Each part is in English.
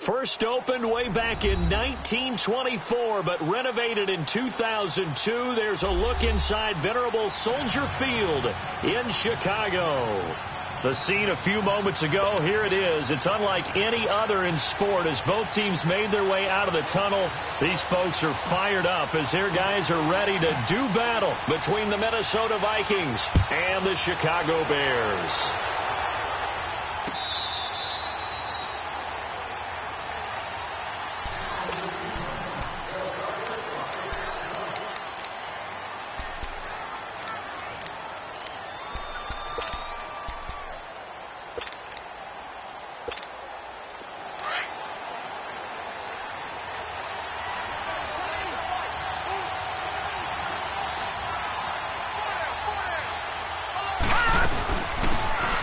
First opened way back in 1924, but renovated in 2002. There's a look inside venerable Soldier Field in Chicago. The scene a few moments ago, here it is. It's unlike any other in sport as both teams made their way out of the tunnel. These folks are fired up as their guys are ready to do battle between the Minnesota Vikings and the Chicago Bears.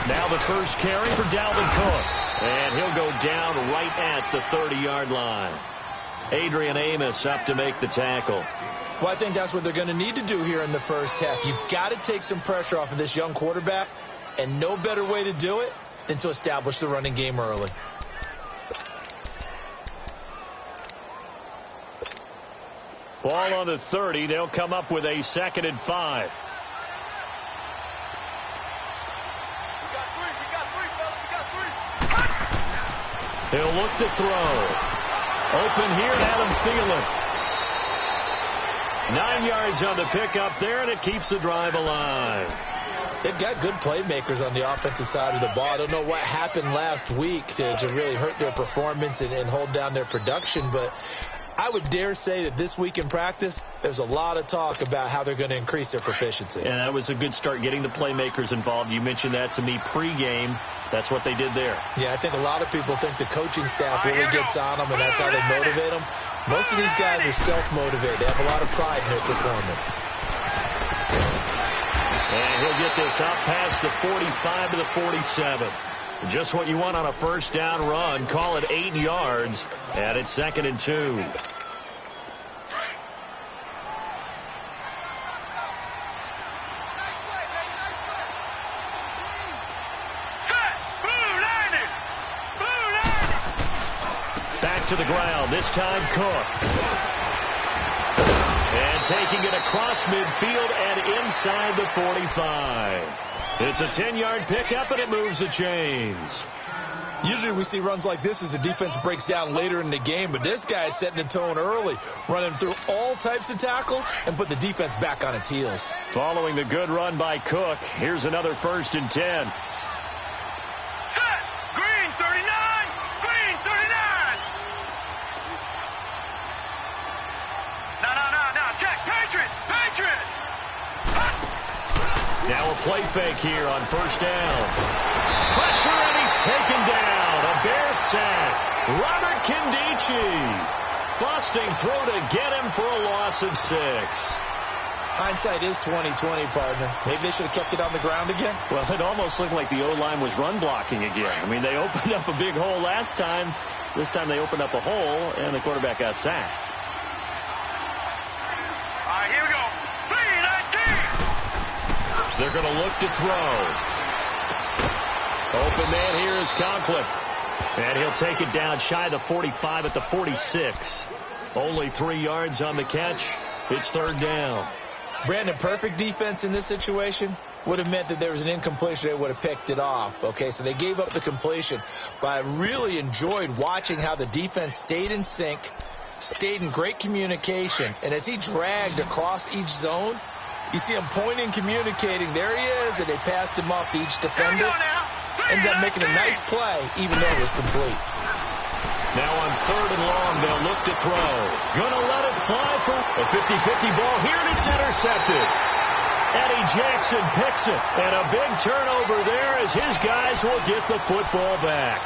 Now the first carry for Dalvin Cook. And he'll go down right at the 30-yard line. Adrian Amos up to make the tackle. Well, I think that's what they're going to need to do here in the first half. You've got to take some pressure off of this young quarterback, and no better way to do it than to establish the running game early. Ball on the 30. They'll come up with a 2nd and 5. He'll look to throw. Open here, Adam Thielen. 9 yards on the pickup there, and it keeps the drive alive. They've got good playmakers on the offensive side of the ball. I don't know what happened last week to really hurt their performance and hold down their production, but I would dare say that this week in practice, there's a lot of talk about how they're going to increase their proficiency. And that was a good start, getting the playmakers involved. You mentioned that to me pregame. That's what they did there. Yeah, I think a lot of people think the coaching staff really gets on them, and that's how they motivate them. Most of these guys are self-motivated. They have a lot of pride in their performance. And he'll get this up past the 45 to the 47. Just what you want on a first down run. Call it 8 yards, and it's 2nd and 2. Back to the ground, this time Cook. And taking it across midfield and inside the 45. It's a 10-yard pickup, and it moves the chains. Usually we see runs like this as the defense breaks down later in the game, but this guy is setting the tone early, running through all types of tackles and put the defense back on its heels. Following the good run by Cook, here's another 1st and 10. Set! Green 39! Green 39! No, check! Patriot! Patriot! Now a play fake here on first down. Pressure, and he's taken down. A Bear sack. Robert Kindici. Busting throw to get him for a loss of 6. Hindsight is 20/20, partner. Maybe they should have kept it on the ground again. Well, it almost looked like the O-line was run blocking again. I mean, they opened up a big hole last time. This time they opened up a hole, and the quarterback got sacked. All right, here we go. 3-19. They're going to look to throw. Open man here is Conklin. And he'll take it down shy of the 45 at the 46. Only 3 yards on the catch. It's 3rd down. Brandon, perfect defense in this situation would have meant that there was an incompletion. They would have picked it off. Okay, so they gave up the completion. But I really enjoyed watching how the defense stayed in sync, stayed in great communication. And as he dragged across each zone, you see him pointing, communicating. There he is, and they passed him off to each defender. Ended up making a nice play, even though it was complete. Now on 3rd and long, they'll look to throw. Gonna let it fly for a 50-50 ball here, and it's intercepted. Eddie Jackson picks it, and a big turnover there as his guys will get the football back.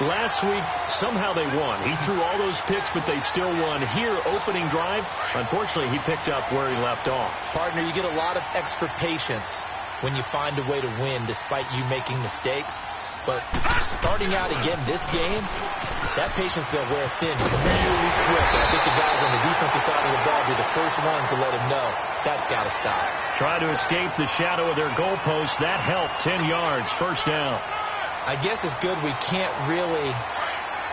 Last week, somehow they won. He threw all those picks, but they still won. Here, opening drive, unfortunately, he picked up where he left off. Partner, you get a lot of extra patience when you find a way to win despite you making mistakes. But starting out again this game, that patience is going to wear thin really quick. And I think the guys on the defensive side of the ball will be the first ones to let him know that's got to stop. Try to escape the shadow of their goalpost. That helped. 10 yards, first down. I guess it's good we can't really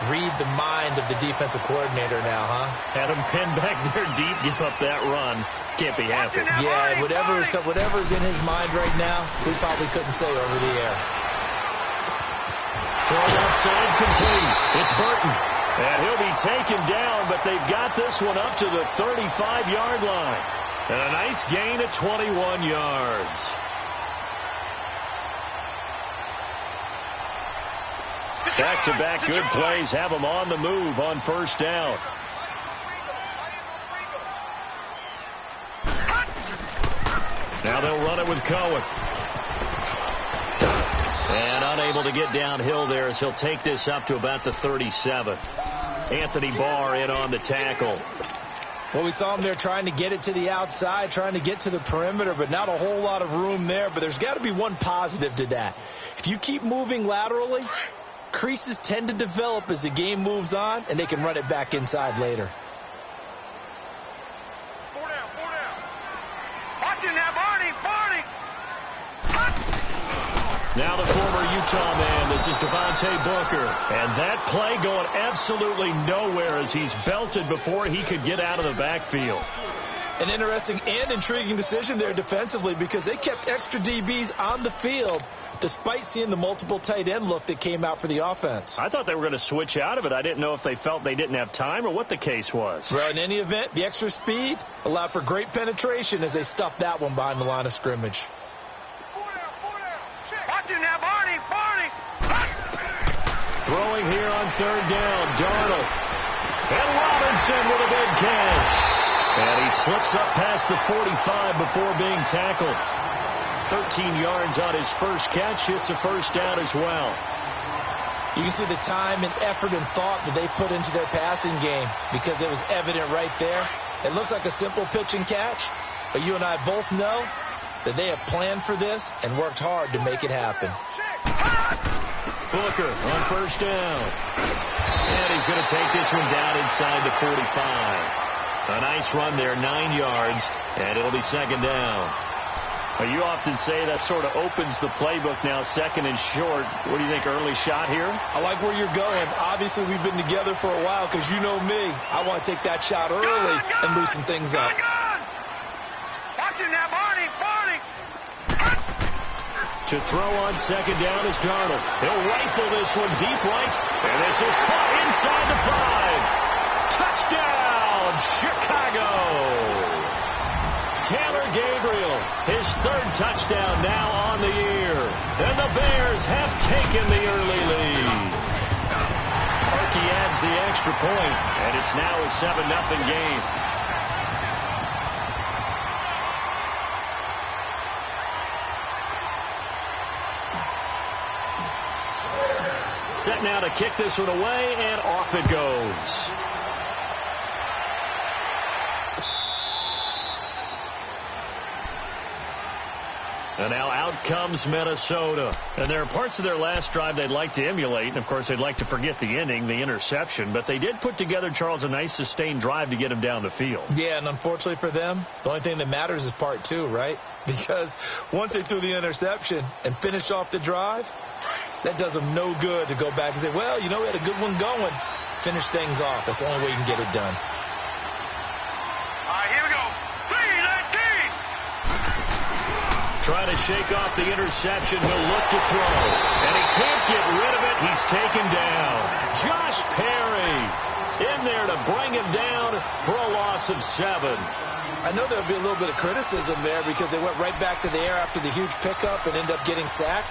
read the mind of the defensive coordinator now, huh? Had him pinned back there deep, give up that run. Can't be happy. Yeah, whatever's in his mind right now, we probably couldn't say over the air. Throw offside complete. It's Burton. And he'll be taken down, but they've got this one up to the 35-yard line. And a nice gain of 21 yards. Back-to-back good plays have them on the move on first down. Now they'll run it with Cohen. And unable to get downhill there as he'll take this up to about the 37. Anthony Barr in on the tackle. Well, we saw him there trying to get it to the outside, trying to get to the perimeter, but not a whole lot of room there. But there's got to be one positive to that. If you keep moving laterally, creases tend to develop as the game moves on, and they can run it back inside later. Four down. Watching that, Barney. Now the former Utah man, this is Devontae Booker. And that play going absolutely nowhere as he's belted before he could get out of the backfield. An interesting and intriguing decision there defensively because they kept extra DBs on the field despite seeing the multiple tight end look that came out for the offense. I thought they were going to switch out of it. I didn't know if they felt they didn't have time or what the case was. Well, in any event, the extra speed allowed for great penetration as they stuffed that one behind the line of scrimmage. Watching that, Barney. Throwing here on third down, Darnold. And Robinson with a big catch. And he slips up past the 45 before being tackled. 13 yards on his first catch. It's a first down as well. You can see the time and effort and thought that they put into their passing game because it was evident right there. It looks like a simple pitch and catch, but you and I both know that they have planned for this and worked hard to make it happen. Booker on first down. And he's going to take this one down inside the 45. A nice run there, 9 yards, and it'll be second down. You often say that sort of opens the playbook now, second and short. What do you think, early shot here? I like where you're going. Obviously, we've been together for a while because you know me. I want to take that shot early and loosen things up. Watching that, Barney. To throw on second down is Darnold. He'll rifle this one deep right, and this is caught inside the 5. Touchdown, Chicago! Taylor Gabriel, his third touchdown now on the year. And the Bears have taken the early lead. Parkey adds the extra point, and it's now a 7-0 game. Set now to kick this one away, and off it goes. And now out comes Minnesota. And there are parts of their last drive they'd like to emulate. And, of course, they'd like to forget the ending, the interception. But they did put together, Charles, a nice sustained drive to get him down the field. Yeah, and unfortunately for them, the only thing that matters is part 2, right? Because once they threw the interception and finished off the drive, that does them no good to go back and say, well, you know, we had a good one going. Finish things off. That's the only way you can get it done. All right, here we go. 3-19. Trying to shake off the interception. He'll look to throw. And he can't get rid of it. He's taken down. Josh Perry in there to bring him down for a loss of 7. I know there'll be a little bit of criticism there because they went right back to the air after the huge pickup and ended up getting sacked.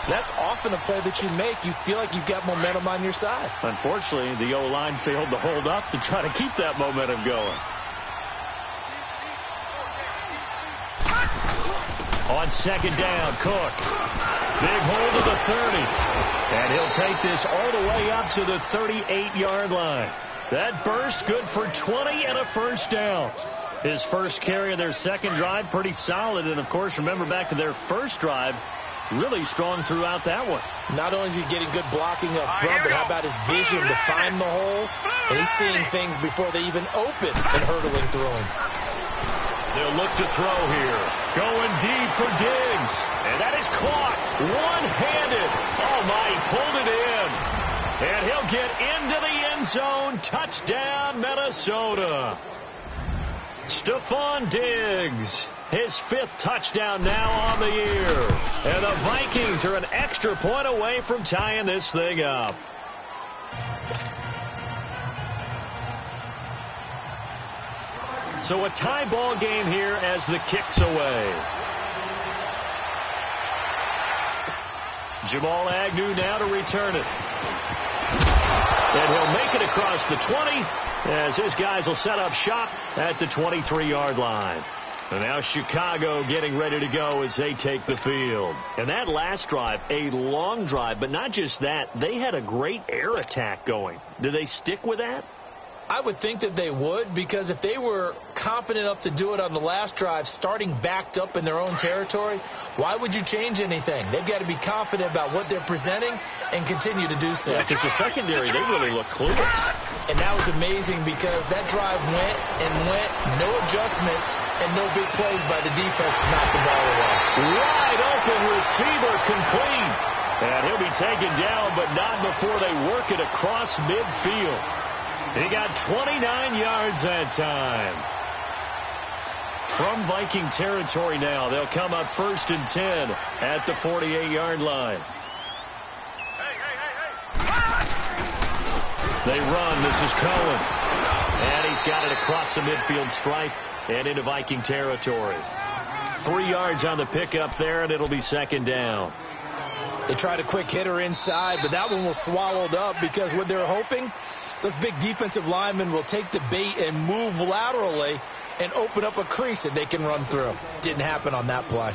That's often a play that you make. You feel like you've got momentum on your side. Unfortunately, the O-line failed to hold up to try to keep that momentum going. On second down, Cook. Big hold to the 30. And he'll take this all the way up to the 38-yard line. That burst good for 20 and a first down. His first carry of their second drive, pretty solid. And, of course, remember back to their first drive, really strong throughout that one. Not only is he getting good blocking up front, but how about his vision to find the holes? And he's seeing things before they even open and hurdling through them. They'll look to throw here. Going deep for Diggs. And that is caught one-handed. Oh, my, he pulled it in. And he'll get into the end zone. Touchdown, Minnesota. Stephon Diggs, his 5th touchdown now on the year. And the Vikings are an extra point away from tying this thing up. So a tie ball game here as the kick's away. Jamal Agnew now to return it. And he'll make it across the 20 as his guys will set up shop at the 23-yard line. And now Chicago getting ready to go as they take the field. And that last drive, a long drive, but not just that, they had a great air attack going. Do they stick with that? I would think that they would, because if they were confident enough to do it on the last drive, starting backed up in their own territory, why would you change anything? They've got to be confident about what they're presenting and continue to do so. Because the secondary, they really look clueless. And that was amazing because that drive went and went, no adjustments and no big plays by the defense to knock the ball away. Wide open receiver complete. And he'll be taken down, but not before they work it across midfield. He got 29 yards that time. From Viking territory now, they'll come up 1st and 10 at the 48-yard line. They run. This is Cohen. And he's got it across the midfield stripe and into Viking territory. 3 yards on the pickup there, and it'll be 2nd down. They tried a quick hitter inside, but that one was swallowed up because what they're hoping, those big defensive linemen will take the bait and move laterally and open up a crease that they can run through. Didn't happen on that play.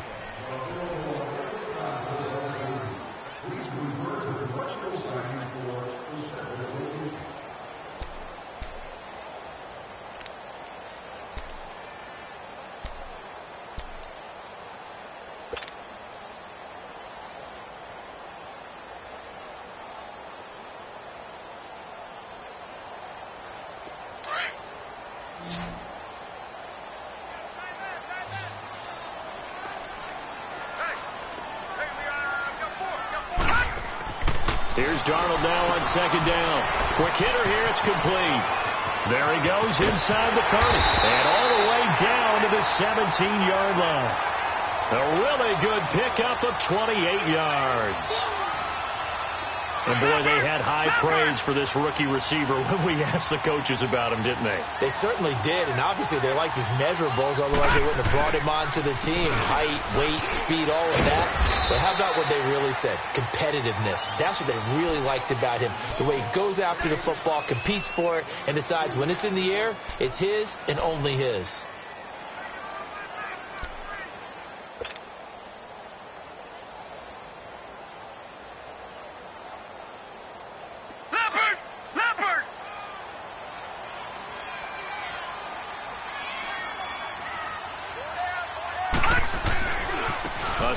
Here's Darnold now on 2nd down. Quick hitter here. It's complete. There he goes inside the 30. And all the way down to the 17-yard line. A really good pickup of 28 yards. And, boy, they had high praise for this rookie receiver when we asked the coaches about him, didn't they? They certainly did, and obviously they liked his measurables, otherwise they wouldn't have brought him onto the team. Height, weight, speed, all of that. But how about what they really said? Competitiveness. That's what they really liked about him. The way he goes after the football, competes for it, and decides when it's in the air, it's his and only his.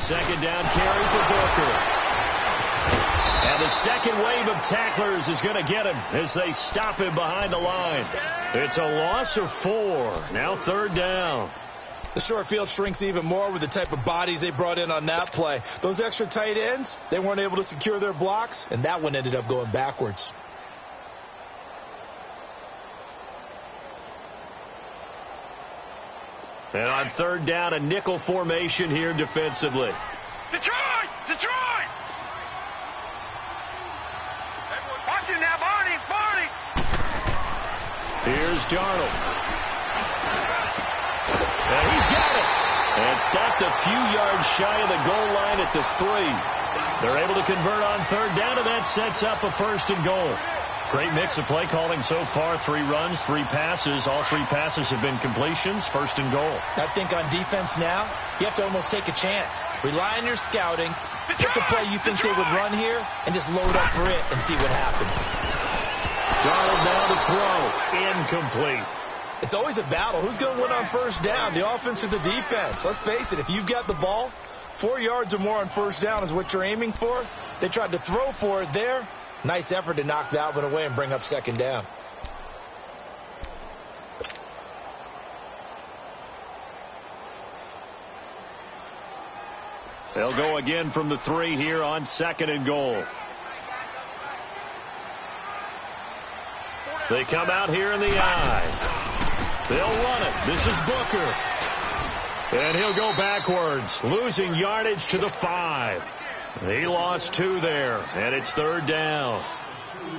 Second down carry for Booker. And the second wave of tacklers is going to get him as they stop him behind the line. It's a loss of 4. Now 3rd down. The short field shrinks even more with the type of bodies they brought in on that play. Those extra tight ends, they weren't able to secure their blocks, and that one ended up going backwards. And on 3rd down, a nickel formation here defensively. Detroit! Detroit! Watch it now, Barney! Barney! Here's Darnold. And he's got it. And stopped a few yards shy of the goal line at the 3. They're able to convert on 3rd down, and that sets up a 1st and goal. Great mix of play calling so far. 3 runs, 3 passes. All 3 passes have been completions. 1st and goal. I think on defense now, you have to almost take a chance. Rely on your scouting. Pick the play you think they would run here and just load up for it and see what happens. Darnold now to throw. Incomplete. It's always a battle. Who's going to win on 1st down, the offense or the defense? Let's face it, if you've got the ball, 4 yards or more on 1st down is what you're aiming for. They tried to throw for it there. Nice effort to knock that one away and bring up 2nd down. They'll go again from the 3 here on 2nd and goal. They come out here in the I. They'll run it. This is Booker. And he'll go backwards, losing yardage to the 5. He lost 2 there, and it's 3rd down.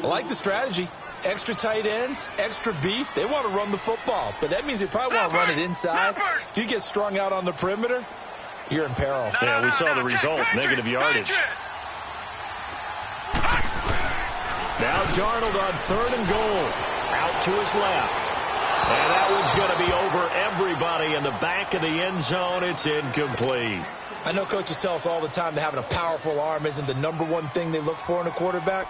I like the strategy. Extra tight ends, extra beef. They want to run the football, but that means they probably want to run it inside. If you get strung out on the perimeter, you're in peril. Yeah, we saw the result, negative yardage. Now Darnold on 3rd and goal, out to his left. And that one's going to be over everybody in the back of the end zone. It's incomplete. I know coaches tell us all the time that having a powerful arm isn't the #1 thing they look for in a quarterback.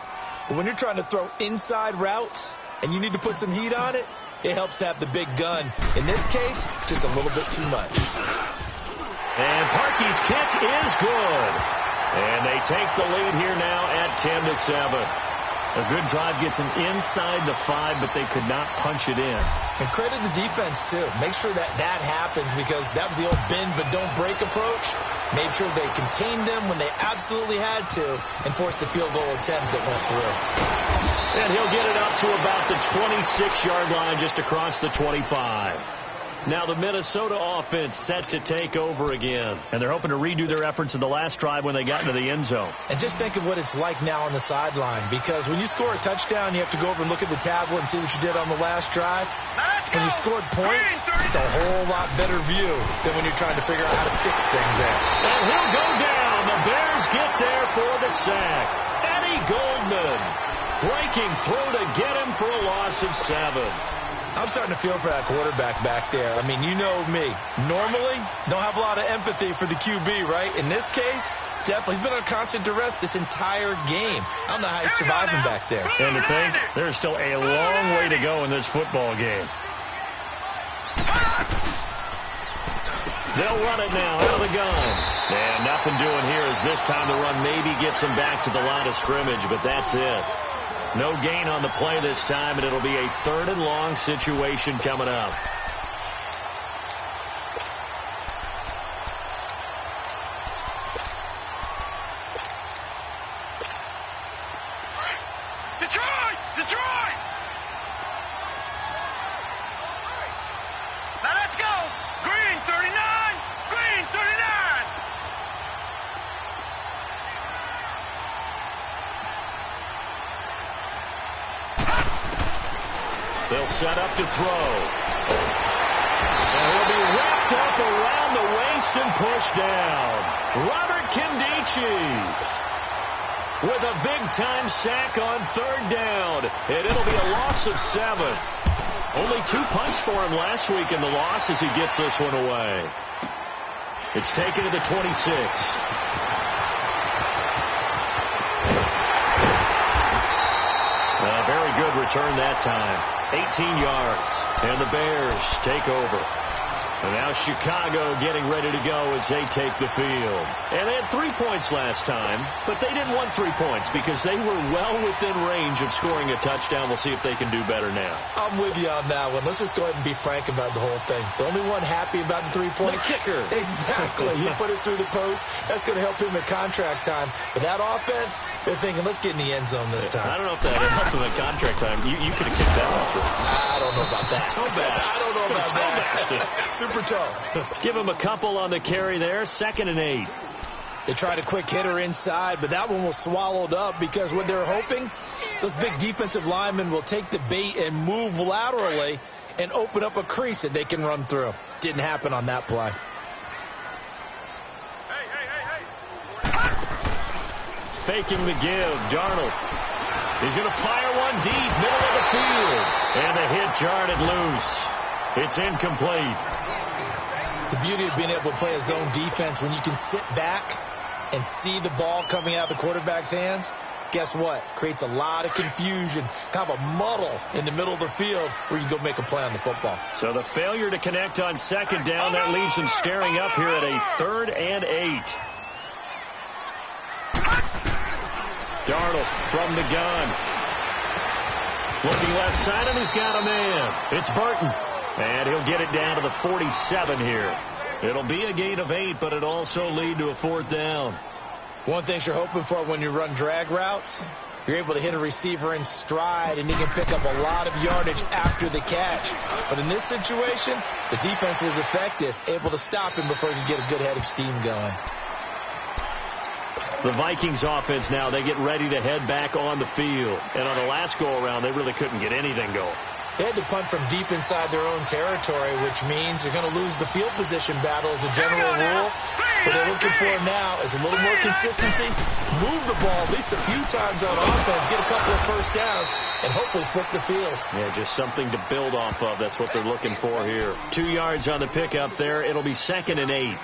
But when you're trying to throw inside routes and you need to put some heat on it, it helps to have the big gun. In this case, just a little bit too much. And Parkey's kick is good. And they take the lead here now at 10-7. A good drive gets them inside the 5, but they could not punch it in. And credit the defense, too. Make sure that happens, because that was the old bend but don't break approach. Made sure they contained them when they absolutely had to and forced the field goal attempt that went through. And he'll get it up to about the 26-yard line, just across the 25. Now the Minnesota offense set to take over again. And they're hoping to redo their efforts in the last drive when they got into the end zone. And just think of what it's like now on the sideline, because when you score a touchdown, you have to go over and look at the tablet and see what you did on the last drive. When you scored points, it's a whole lot better view than when you're trying to figure out how to fix things there. And he'll go down. The Bears get there for the sack. Eddie Goldman breaking through to get him for a loss of 7. I'm starting to feel for that quarterback back there. I mean, you know me. Normally, don't have a lot of empathy for the QB, right? In this case, definitely. He's been under constant duress this entire game. I don't know how he's surviving back there. And to think, there's still a long way to go in this football game. They'll run it now out of the gun. And nothing doing here as this time the run maybe gets him back to the line of scrimmage, but that's it. No gain on the play this time, and it'll be a 3rd and long situation coming up. Detroit! Detroit! Now let's go! Green 39! Green 39! They'll set up to throw. And he'll be wrapped up around the waist and pushed down. Robert Kindici with a big-time sack on 3rd down. And it'll be a loss of 7. Only 2 punts for him last week in the loss as he gets this one away. It's taken to the 26. A very good return that time. 18 yards, and the Bears take over. And now Chicago getting ready to go as they take the field. And they had 3 points last time, but they didn't want 3 points because they were well within range of scoring a touchdown. We'll see if they can do better now. I'm with you on that one. Let's just go ahead and be frank about the whole thing. The only one happy about the 3-point. The kicker. Exactly. He put it through the post. That's going to help him at contract time. But that offense, they're thinking, let's get in the end zone this time. I don't know if that helped him at contract time. You could have kicked that off. I don't know about that. Toe bash. I don't know about that. Super toe. Give him a couple on the carry there. 2nd and 8. They tried a quick hitter inside, but that one was swallowed up because what they're hoping, those big defensive linemen will take the bait and move laterally and open up a crease that they can run through. Didn't happen on that play. Faking the give. Darnold. He's going to fire one deep, middle of the field. And the hit jarred it loose. It's incomplete. The beauty of being able to play a zone defense when you can sit back and see the ball coming out of the quarterback's hands, guess what? Creates a lot of confusion, kind of a muddle in the middle of the field where you go make a play on the football. So the failure to connect on 2nd down, that leaves them staring up here at a 3rd and 8. Darnold from the gun. Looking left side, and he's got a man. It's Burton. And he'll get it down to the 47 here. It'll be a gain of 8, but it also lead to a 4th down. One thing you're hoping for when you run drag routes, you're able to hit a receiver in stride, and he can pick up a lot of yardage after the catch. But in this situation, the defense was effective, able to stop him before he could get a good head of steam going. The Vikings offense now, they get ready to head back on the field. And on the last go-around, they really couldn't get anything going. They had to punt from deep inside their own territory, which means you're going to lose the field position battle as a general rule. What they're looking for now is a little more consistency, move the ball at least a few times on offense, get a couple of first downs, and hopefully flip the field. Yeah, just something to build off of. That's what they're looking for here. 2 yards on the pickup there. It'll be 2nd and 8.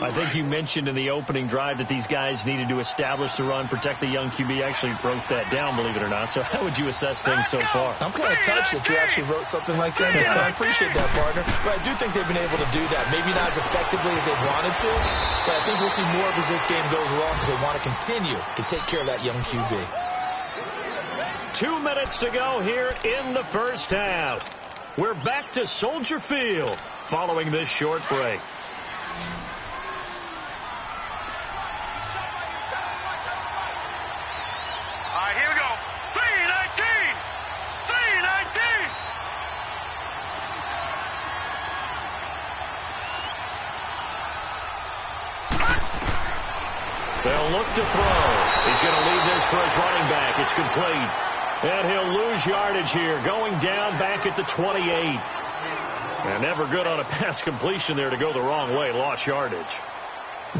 I think you mentioned in the opening drive that these guys needed to establish the run, protect the young QB. Actually wrote that down, believe it or not. So how would you assess things so far? I'm kind of touched that you actually wrote something like that down. I appreciate that, partner. But I do think they've been able to do that. Maybe not as effectively as they wanted to, but I think we'll see more of as this game goes along because they want to continue to take care of that young QB. 2 minutes to go here in the first half. We're back to Soldier Field following this short break. Here we go. 319. 319. They'll look to throw. He's going to leave this for his running back. It's complete. And he'll lose yardage here, going down back at the 28. And never good on a pass completion there to go the wrong way. Lost yardage.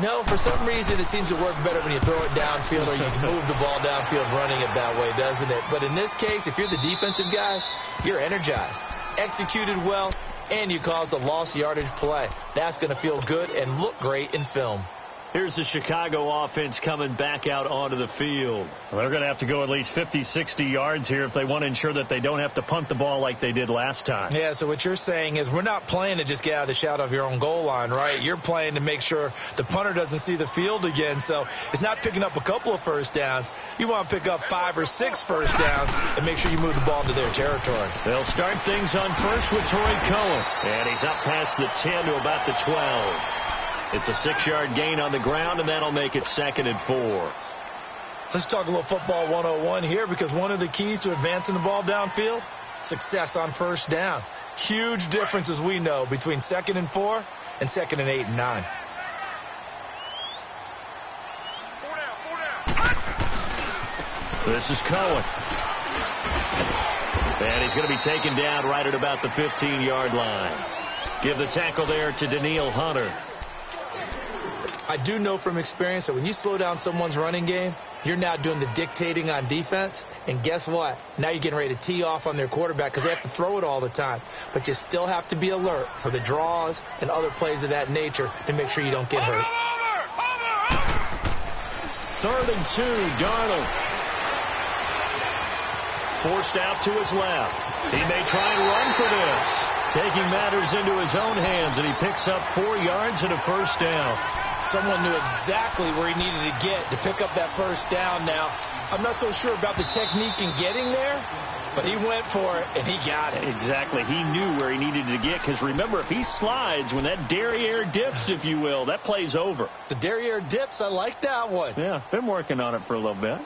No, for some reason it seems to work better when you throw it downfield or you can move the ball downfield running it that way, doesn't it? But in this case, if you're the defensive guys, you're energized, executed well, and you caused a lost yardage play. That's going to feel good and look great in film. Here's the Chicago offense coming back out onto the field. Well, they're going to have to go at least 50, 60 yards here if they want to ensure that they don't have to punt the ball like they did last time. Yeah, so what you're saying is we're not playing to just get out of the shadow of your own goal line, right? You're playing to make sure the punter doesn't see the field again. So it's not picking up a couple of first downs. You want to pick up 5 or 6 first downs and make sure you move the ball into their territory. They'll start things on first with Torrey Cohen. And he's up past the 10 to about the 12. It's a 6-yard gain on the ground, and that'll make it 2nd and 4. Let's talk a little football 101 here, because one of the keys to advancing the ball downfield, success on first down. Huge difference, as we know, between 2nd and 4 and 2nd and 8 and 9. 4 down. This is Cohen. And he's going to be taken down right at about the 15-yard line. Give the tackle there to Daniil Hunter. I do know from experience that when you slow down someone's running game, you're now doing the dictating on defense. And guess what? Now you're getting ready to tee off on their quarterback because they have to throw it all the time. But you still have to be alert for the draws and other plays of that nature to make sure you don't get hurt. 3rd and 2, Darnold. Forced out to his left. He may try and run for this. Taking matters into his own hands, and he picks up 4 yards and a first down. Someone knew exactly where he needed to get to pick up that first down now. I'm not so sure about the technique in getting there, but he went for it, and he got it. Exactly. He knew where he needed to get, because remember, if he slides, when that derriere dips, if you will, that play's over. The derriere dips, I like that one. Yeah, been working on it for a little bit.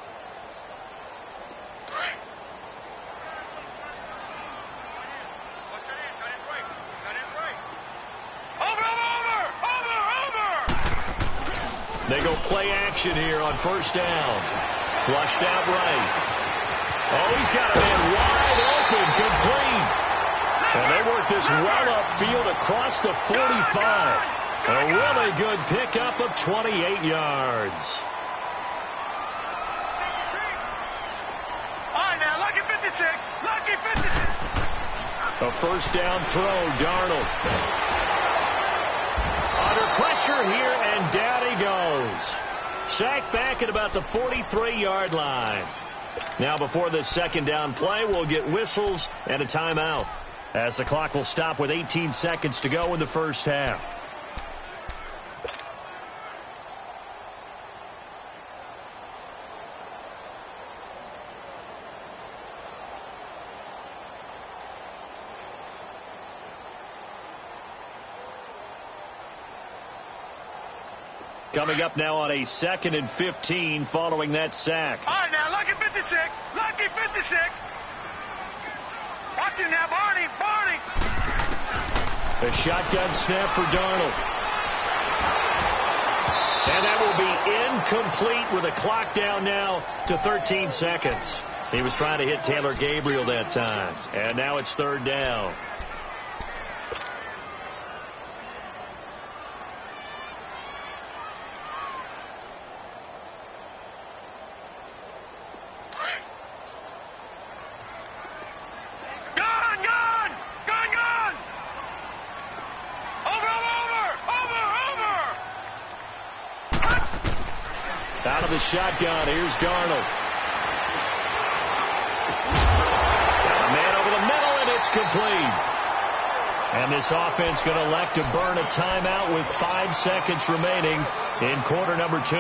They go play action here on first down. Flushed out right. Oh, he's got a man wide open, complete. And they work this well upfield across the 45. A really good pickup of 28 yards. All right, now, lucky 56. Lucky 56. A first down throw, Darnold. Under pressure here, and down he goes. Sacked back at about the 43-yard line. Now, before this second down play, we'll get whistles and a timeout, as the clock will stop with 18 seconds to go in the first half. Coming up now on a 2nd and 15 following that sack. All right, now, lucky 56. 56. Lucky 56. Watch him now, Barney. Barney. A shotgun snap for Darnold. And that will be incomplete with a clock down now to 13 seconds. He was trying to hit Taylor Gabriel that time. And now it's third down. Out of the shotgun, here's Darnold. Got a man over the middle, and it's complete. And this offense going to elect to burn a timeout with 5 seconds remaining in quarter number 2.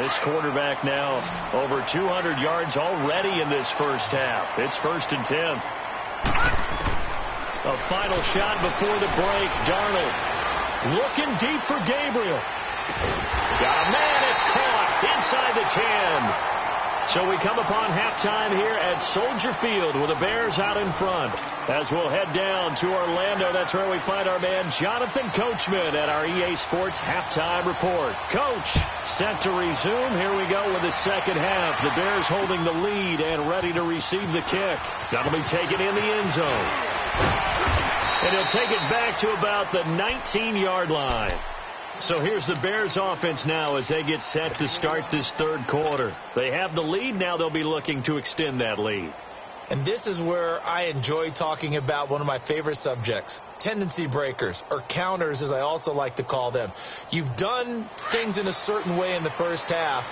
This quarterback now over 200 yards already in this first half. It's 1st and 10. A final shot before the break. Darnold looking deep for Gabriel. Got a man, it's caught inside the 10. So we come upon halftime here at Soldier Field with the Bears out in front. As we'll head down to Orlando, that's where we find our man Jonathan Coachman at our EA Sports Halftime Report. Coach, set to resume. Here we go with the second half. The Bears holding the lead and ready to receive the kick. That'll be taken in the end zone. And he'll take it back to about the 19-yard line. So here's the Bears offense now as they get set to start this third quarter. They have the lead. Now they'll be looking to extend that lead. And this is where I enjoy talking about one of my favorite subjects, tendency breakers, or counters as I also like to call them. You've done things in a certain way in the first half,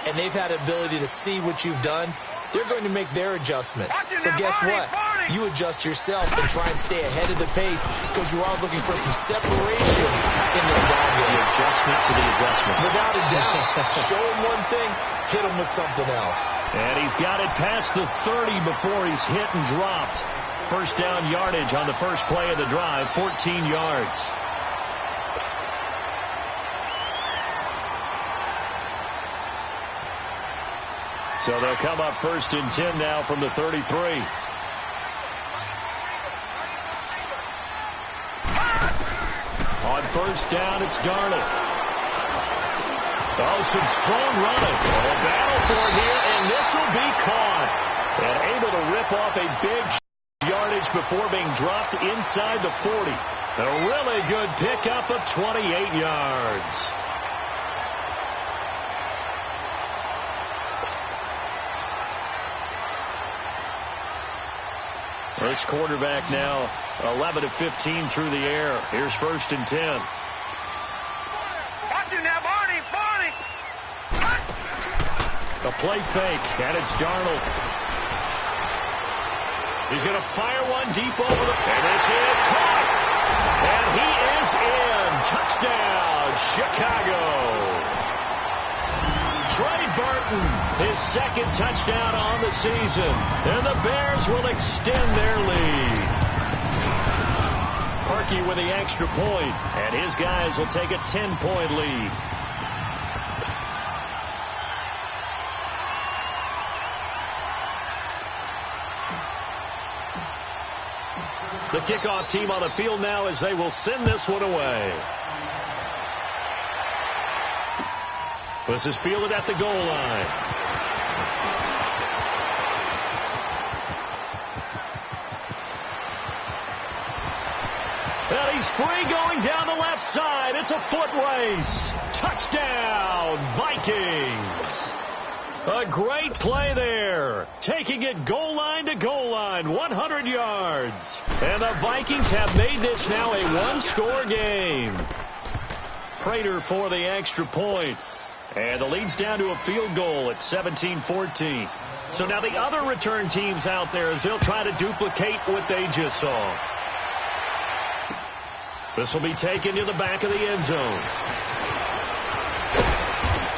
and they've had the ability to see what you've done. They're going to make their adjustments. So guess what? You adjust yourself and try and stay ahead of the pace because you are looking for some separation in this ball game. The adjustment to the adjustment. Without a doubt. Show him one thing, hit him with something else. And he's got it past the 30 before he's hit and dropped. First down yardage on the first play of the drive, 14 yards. So they'll come up 1st and 10 now from the 33. On first down, it's Darnold. Oh, some strong running. A battle for it here, and this will be caught. And able to rip off a big yardage before being dropped inside the 40. A really good pickup of 28 yards. This quarterback now 11 of 15 through the air. Here's 1st and 10. Watch him now, Barney. Barney. A play fake, and it's Darnold. He's going to fire one deep over the... And this is caught. And he is in. Touchdown, Chicago. Trey Burton, his second touchdown on the season. And the Bears will extend their lead. Parkey with the extra point, and his guys will take a 10-point lead. The kickoff team on the field now as they will send this one away. This is fielded at the goal line. And he's free going down the left side. It's a foot race. Touchdown, Vikings. A great play there. Taking it goal line to goal line, 100 yards. And the Vikings have made this now a one-score game. Prater for the extra point. And the lead's down to a field goal at 17-14. So now the other return teams out there as they'll try to duplicate what they just saw. This will be taken to the back of the end zone.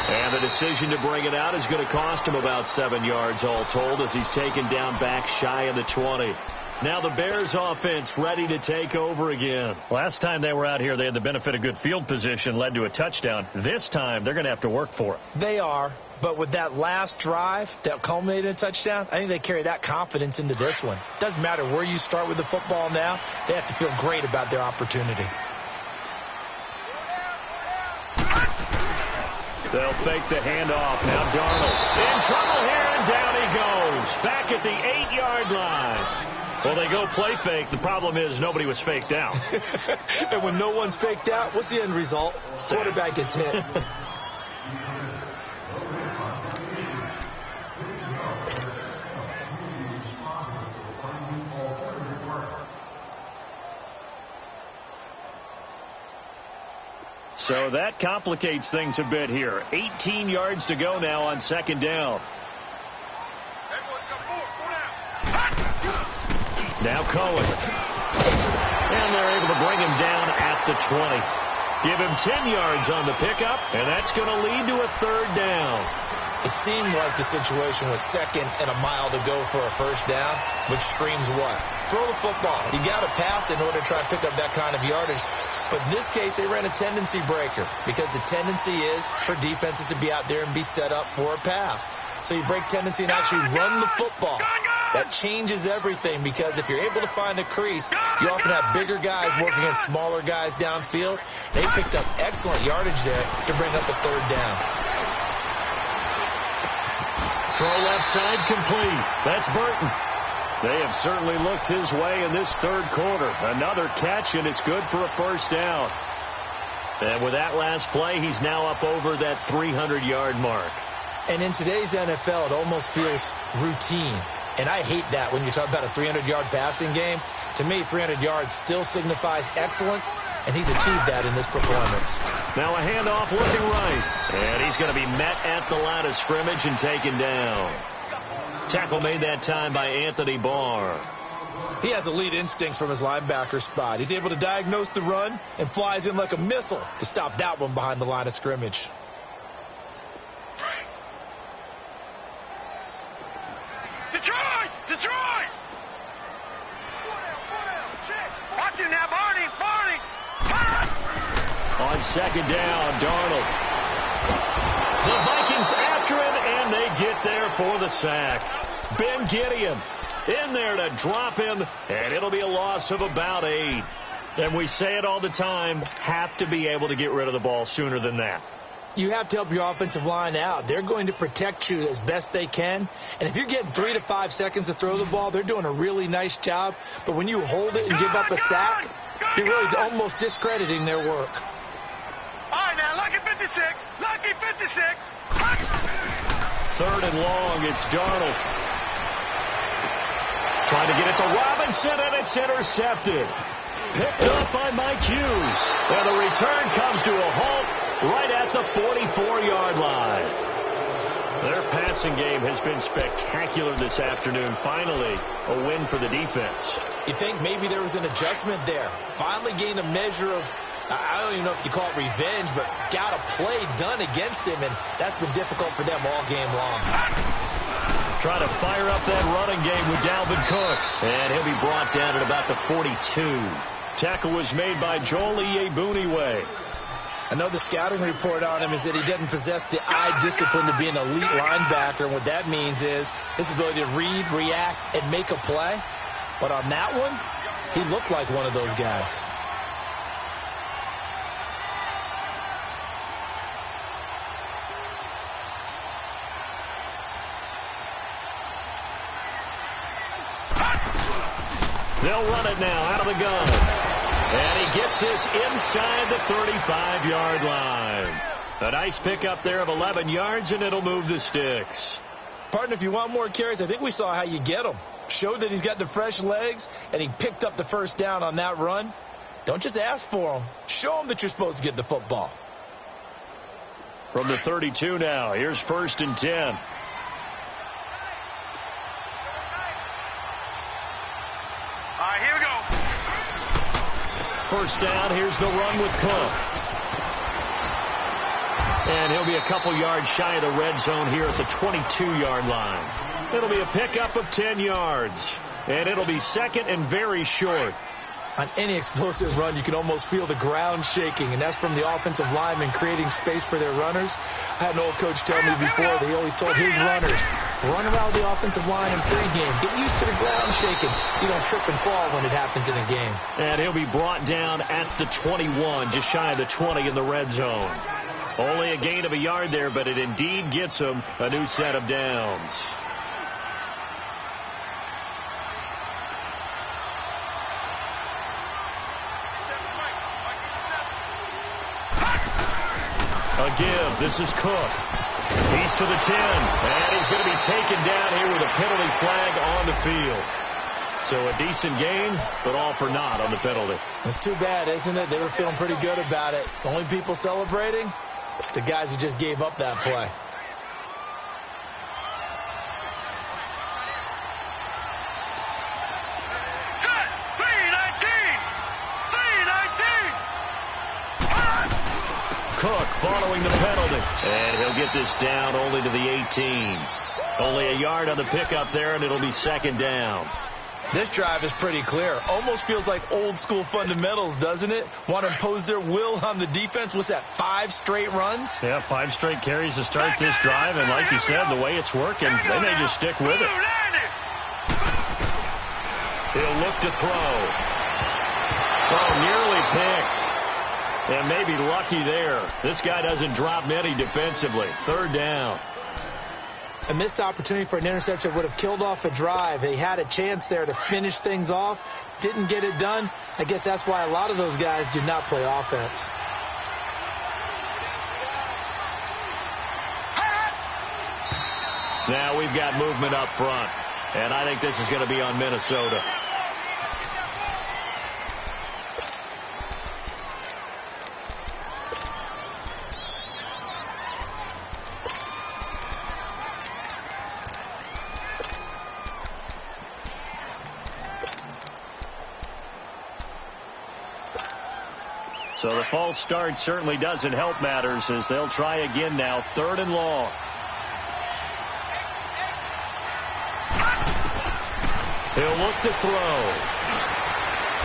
And the decision to bring it out is going to cost him about 7 yards all told as he's taken down back shy of the 20. Now the Bears offense ready to take over again. Last time they were out here, they had the benefit of good field position, led to a touchdown. This time, they're going to have to work for it. They are, But with that last drive that culminated in a touchdown, I think they carry that confidence into this one. Doesn't matter where you start with the football now. They have to feel great about their opportunity. They'll fake the handoff. Now Darnold in trouble here, and down he goes. Back at the 8-yard line. Well, they go play fake. The problem is nobody was faked out. And when no one's faked out, what's the end result? Quarterback gets hit. So that complicates things a bit here. 18 yards to go now on second down. Now Cohen. And they're able to bring him down at the 20. Give him 10 yards on the pickup, and that's going to lead to a third down. It seemed like the situation was second and a mile to go for a first down, which screams what? Throw the football. You got to pass in order to try to pick up that kind of yardage. But in this case, they ran a tendency breaker because the tendency is for defenses to be out there and be set up for a pass. So you break tendency and actually run the football. That changes everything because if you're able to find a crease, you often have bigger guys working against smaller guys downfield. They picked up excellent yardage there to bring up a third down. Throw left side complete. That's Burton. They have certainly looked his way in this third quarter. Another catch, and it's good for a first down. And with that last play, he's now up over that 300-yard mark. And in today's NFL, it almost feels routine. And I hate that when you talk about a 300-yard passing game. To me, 300 yards still signifies excellence, and he's achieved that in this performance. Now a handoff looking right. And he's going to be met at the line of scrimmage and taken down. Tackle made that time by Anthony Barr. He has elite instincts from his linebacker spot. He's able to diagnose the run and flies in like a missile to stop that one behind the line of scrimmage. Detroit! Detroit! Watch him now, Barney! Barney! On second down, Darnold. The Vikings after him, and they get there for the sack. Ben Gideon in there to drop him, and it'll be a loss of about 8. And we say it all the time, have to be able to get rid of the ball sooner than that. You have to help your offensive line out. They're going to protect you as best they can. And if you're getting 3 to 5 seconds to throw the ball, they're doing a really nice job. But when you hold it and give up a sack, you're really almost discrediting their work. All right, now, lucky 56. Lucky 56. Third and long, it's Darnold. Trying to get it to Robinson, and it's intercepted. Picked up by Mike Hughes. And the return comes to a halt right at the 44-yard line. Their passing game has been spectacular this afternoon. Finally, a win for the defense. You think maybe there was an adjustment there. Finally gained a measure of, I don't even know if you call it revenge, but got a play done against him, and that's been difficult for them all game long. Trying to fire up that running game with Dalvin Cook. And he'll be brought down at about the 42. Tackle was made by Joel Iyiegbuniwe. I know the scouting report on him is that he doesn't possess the eye discipline to be an elite linebacker. And what that means is his ability to read, react, and make a play. But on that one, he looked like one of those guys. They'll run it now out of the gun. And he gets this inside the 35-yard line. A nice pickup there of 11 yards, and it'll move the sticks. Partner, if you want more carries, I think we saw how you get them. Showed that he's got the fresh legs, and he picked up the first down on that run. Don't just ask for them. Show them that you're supposed to get the football. From the 32 now, here's 1st and 10. All right, here we go. First down, here's the run with Cook. And he'll be a couple yards shy of the red zone here at the 22-yard line. It'll be a pickup of 10 yards. And it'll be second and very short. On any explosive run, you can almost feel the ground shaking, and that's from the offensive linemen creating space for their runners. I had an old coach tell me before that he always told his runners, run around the offensive line in pregame. Get used to the ground shaking so you don't trip and fall when it happens in a game. And he'll be brought down at the 21, just shy of the 20 in the red zone. Only a gain of a yard there, but it indeed gets him a new set of downs. A give. This is Cook. He's to the 10, and he's going to be taken down here with a penalty flag on the field. So a decent game, but all for naught on the penalty. It's too bad, isn't it? They were feeling pretty good about it. The only people celebrating, the guys who just gave up that play. Cook following the penalty. And he'll get this down only to the 18. Only a yard on the pickup there, and it'll be second down. This drive is pretty clear. Almost feels like old school fundamentals, doesn't it? Want to impose their will on the defense. What's that, 5 straight runs? Yeah, 5 straight carries to start this drive. And like you said, the way it's working, they may just stick with it. He'll look to throw. Oh, nearly picked. And maybe lucky there. This guy doesn't drop many defensively. Third down. A missed opportunity for an interception would have killed off a drive. He had a chance there to finish things off. Didn't get it done. I guess that's why a lot of those guys do not play offense. Now we've got movement up front. And I think this is going to be on Minnesota. So the false start certainly doesn't help matters as they'll try again now. 3rd and long. He'll look to throw.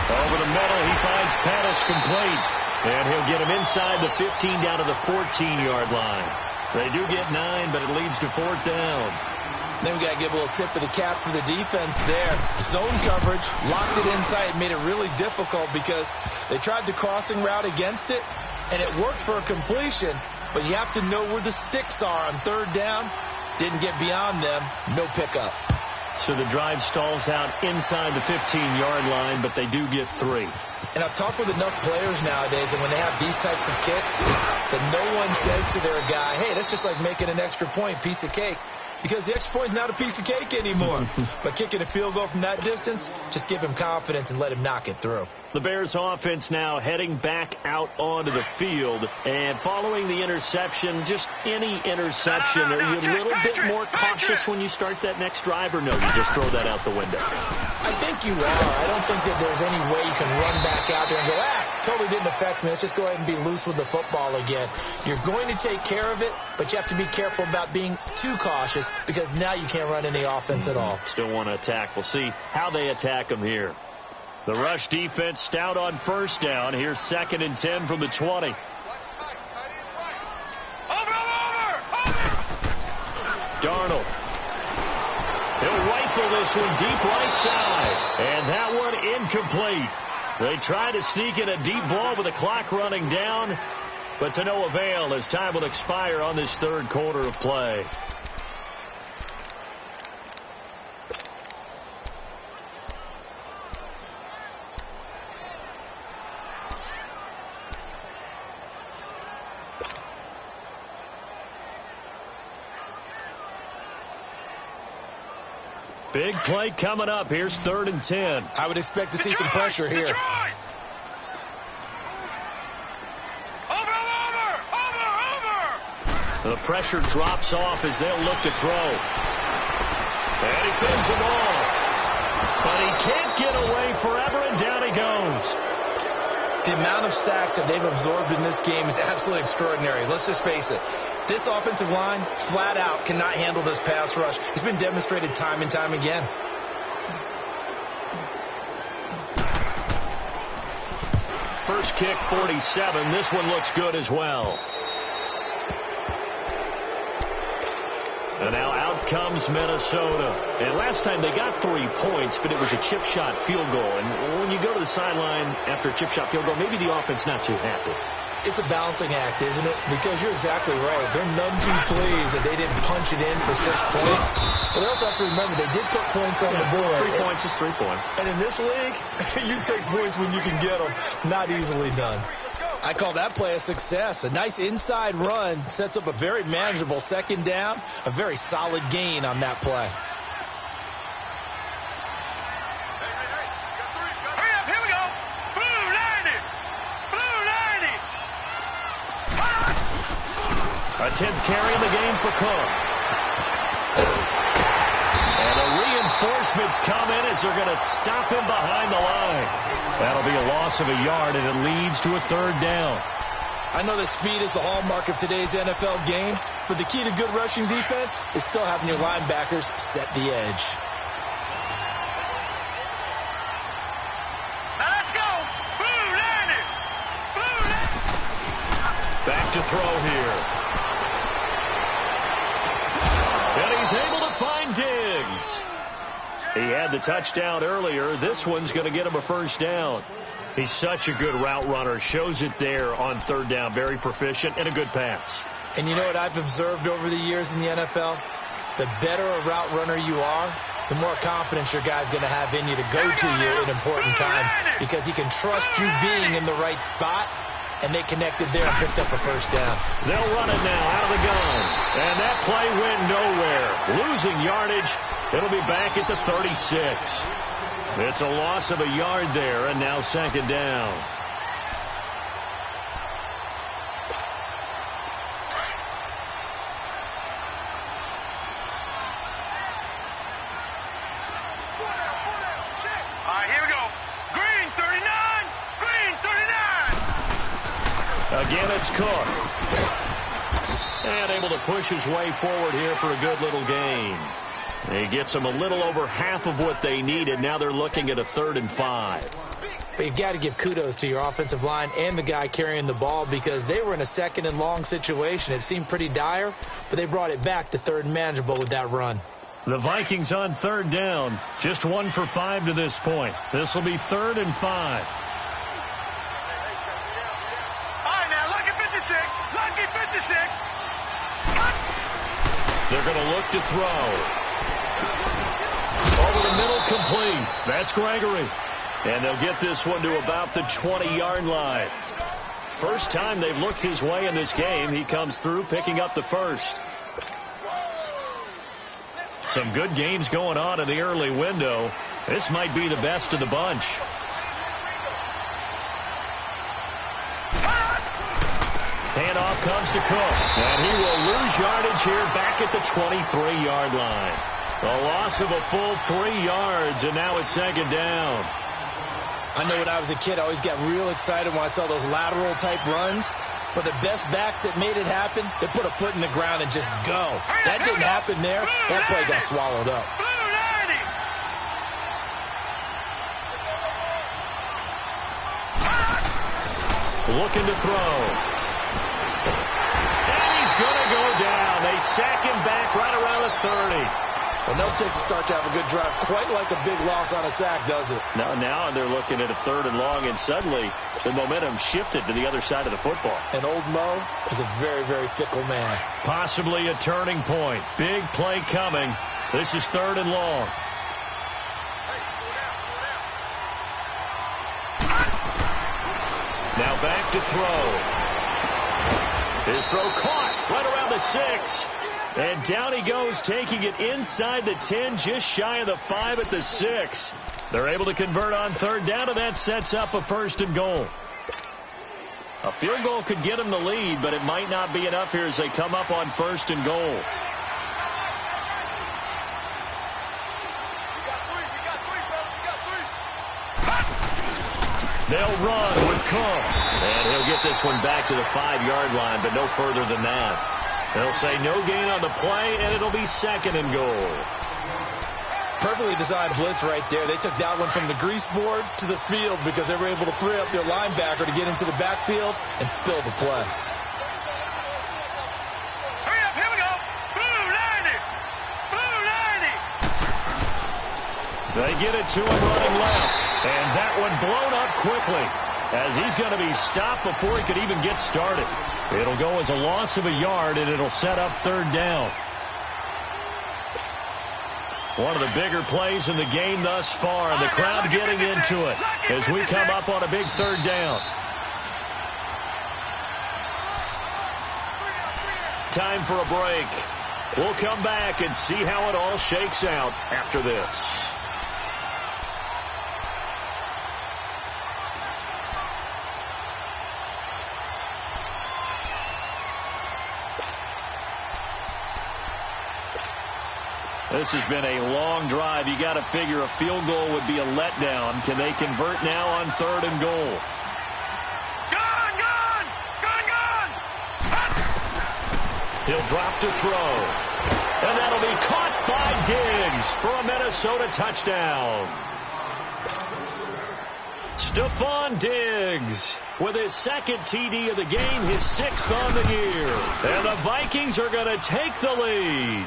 Over the middle, he finds Pettis complete. And he'll get him inside the 15 down to the 14-yard line. They do get 9, but it leads to 4th down. Then we got to give a little tip of the cap for the defense there. Zone coverage, locked it in tight, made it really difficult because they tried the crossing route against it, and it worked for a completion, but you have to know where the sticks are on 3rd down. Didn't get beyond them, no pickup. So the drive stalls out inside the 15-yard line, but they do get 3. And I've talked with enough players nowadays, and when they have these types of kicks, that no one says to their guy, hey, that's just like making an extra point, piece of cake. Because the extra point is not a piece of cake anymore. But kicking a field goal from that distance, just give him confidence and let him knock it through. The Bears offense now heading back out onto the field. And following the interception, just any interception, are you a little bit more cautious when you start that next drive, or no, you just throw that out the window? I think you are. I don't think that there's any way you can run back out there and go, totally didn't affect me. Let's just go ahead and be loose with the football again. You're going to take care of it, but you have to be careful about being too cautious because now you can't run any offense at all. Still want to attack. We'll see how they attack them here. The rush defense stout on 1st down. Here's 2nd and 10 from the 20. Darnold. He'll rifle this one deep right side. And that one incomplete. They try to sneak in a deep ball with the clock running down, but to no avail as time will expire on this 3rd quarter of play. Big play coming up. Here's 3rd and 10. I would expect to see some pressure here. The pressure drops off as they'll look to throw. And he fends them off. But he can't get away forever, and down he goes. The amount of sacks that they've absorbed in this game is absolutely extraordinary. Let's just face it. This offensive line, flat out, cannot handle this pass rush. It's been demonstrated time and time again. first kick 47. This one looks good as well. And now out comes Minnesota. And last time they got 3 points, but it was a chip shot field goal. And when you go to the sideline after a chip shot field goal, maybe the offense not too happy. It's a balancing act, isn't it? Because you're exactly right. They're none too pleased that they didn't punch it in for 6 points. But they also have to remember they did put points on the board. 3 points is 3 points. And in this league, you take points when you can get them. Not easily done. I call that play a success. A nice inside run sets up a very manageable second down. A very solid gain on that play. A 10th carry in the game for Cook. And the reinforcements come in as they're going to stop him behind the line. That'll be a loss of a yard, and it leads to a 3rd down. I know that speed is the hallmark of today's NFL game, but the key to good rushing defense is still having your linebackers set the edge. Now let's go. Blue line it. Blue line. Back to throw here. And he's able to find Diggs. He had the touchdown earlier. This one's going to get him a 1st down. He's such a good route runner. Shows it there on 3rd down. Very proficient and a good pass. And you know what I've observed over the years in the NFL? The better a route runner you are, the more confidence your guy's going to have in you to go to you in important times because he can trust you being in the right spot. And they connected there and picked up a 1st down. They'll run it now out of the gun. And that play went nowhere. Losing yardage. It'll be back at the 36. It's a loss of a yard there, and now 2nd down. All right, here we go. Green 39. Green 39. Again, it's Cook. And able to push his way forward here for a good little gain. He gets them a little over half of what they needed. Now they're looking at a 3rd and 5. But you've got to give kudos to your offensive line and the guy carrying the ball because they were in a 2nd and long situation. It seemed pretty dire, but they brought it back to 3rd and manageable with that run. The Vikings on 3rd down. Just 1 for 5 to this point. This will be 3rd and 5. All right, now lucky 56. Lucky 56. They're going to look to throw. Over the middle, complete. That's Gregory. And they'll get this one to about the 20-yard line. First time they've looked his way in this game. He comes through, picking up the 1st. Some good games going on in the early window. This might be the best of the bunch. Handoff comes to Cook. And he will lose yardage here back at the 23-yard line. A loss of a full 3 yards, and now it's 2nd down. I know when I was a kid, I always got real excited when I saw those lateral-type runs. But the best backs that made it happen, they put a foot in the ground and just go. That didn't happen there. That play got swallowed up. Looking to throw. And he's going to go down. They sack him back right around the 30. Well, no takes a start to have a good drive. Quite like a big loss on a sack, does it? Now they're looking at a 3rd and long, and suddenly the momentum shifted to the other side of the football. And old Mo is a very, very fickle man. Possibly a turning point. Big play coming. This is 3rd and long. Now back to throw. His throw caught right around the 6. And down he goes, taking it inside the 10, just shy of the 5 at the 6. They're able to convert on 3rd down, and that sets up a 1st and goal. A field goal could get them the lead, but it might not be enough here as they come up on 1st and goal. They'll run with Cook. And he'll get this one back to the 5-yard line, but no further than that. They'll say no gain on the play, and it'll be 2nd and goal. Perfectly designed blitz right there. They took that one from the grease board to the field because they were able to free up their linebacker to get into the backfield and spill the play. Hurry up, here we go. Blue 90. Blue 90. They get it to him running left. And that one blown up quickly as he's going to be stopped before he could even get started. It'll go as a loss of a yard, and it'll set up third down. One of the bigger plays in the game thus far, and the crowd getting into it as we come up on a big third down. Time for a break. We'll come back and see how it all shakes out after this. This has been a long drive. You got to figure a field goal would be a letdown. Can they convert now on third and goal? Gone! He'll drop to throw. And that'll be caught by Diggs for a Minnesota touchdown. Stephon Diggs with his second TD of the game, his sixth on the year. And the Vikings are going to take the lead.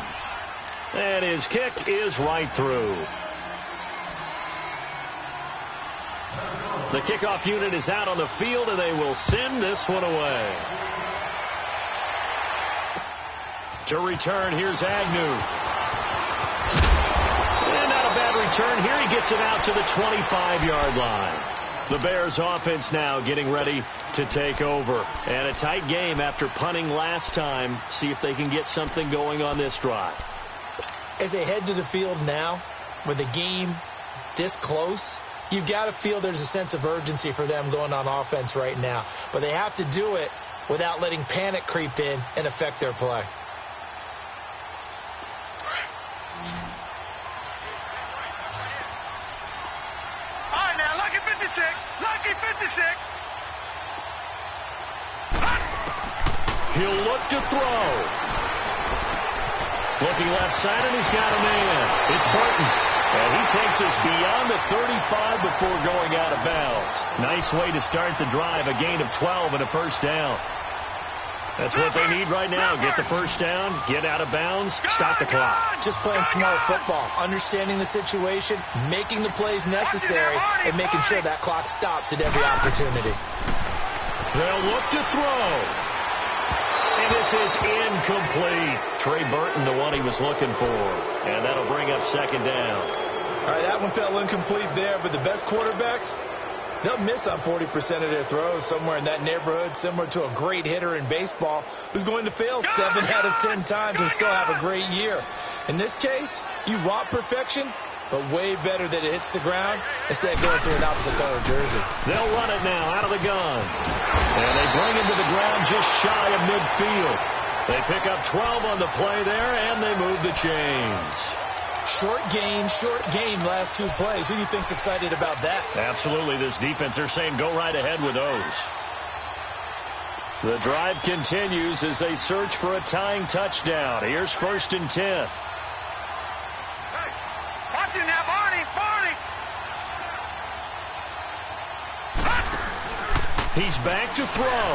And his kick is right through. The kickoff unit is out on the field, and they will send this one away. To return, here's Agnew. And not a bad return here. He gets it out to the 25-yard line. The Bears offense now getting ready to take over. And a tight game after punting last time. See if they can get something going on this drive. As they head to the field now, with the game this close, you've got to feel there's a sense of urgency for them going on offense right now. But they have to do it without letting panic creep in and affect their play. All right, now, lucky 56. Lucky 56. He'll look to throw. Looking left side, and he's got a man. It's Burton. And he takes us beyond the 35 before going out of bounds. Nice way to start the drive. A gain of 12 and a first down. That's what they need right now. Get the first down, get out of bounds, stop the clock. Just playing smart football, understanding the situation, making the plays necessary, and making sure that clock stops at every opportunity. They'll look to throw. And this is incomplete. Trey Burton, the one he was looking for. And that'll bring up second down. All right, that one fell incomplete there, but the best quarterbacks, they'll miss on 40% of their throws somewhere in that neighborhood, similar to a great hitter in baseball who's going to fail 7 out of 10 times and still have a great year. In this case, you want perfection, but way better that it hits the ground instead of going to an opposite color jersey. They'll run it now out of the gun. And they bring him to the ground just shy of midfield. They pick up 12 on the play there, and they move the chains. Short gain, last two plays. Who do you think's excited about that? Absolutely. This defense, they're saying go right ahead with those. The drive continues as they search for a tying touchdown. Here's 1st and 10. Hey, watch it now, Barney. He's back to throw.